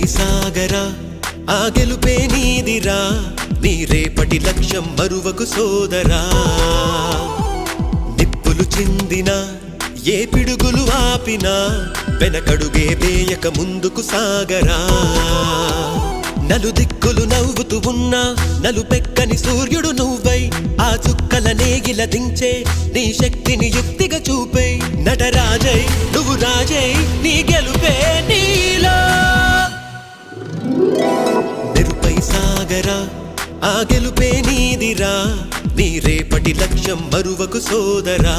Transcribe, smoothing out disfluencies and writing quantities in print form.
సాగరా ఆ గెలుపే నీదిరా నీ రేపటి లక్ష్యం మరువకు సోదరా నిప్పులు చిందినా ఏ పిడుగులు ఆపినా వెనకడుగే వేయక ముందుకు సాగరా నలుదిక్కులు నవ్వుతూ ఉన్నా నలుపెక్కని సూర్యుడు నువ్వై ఆ చుక్కల నేగిల దించే నీ శక్తిని యుక్తిగా చూపే నటరాజై నువ్వు రాజై నీ గెలుపే నీలో మెరుపై సాగరా ఆ గెలుపే నీదిరా నీ రేపటి లక్ష్యం మరువకు సోదరా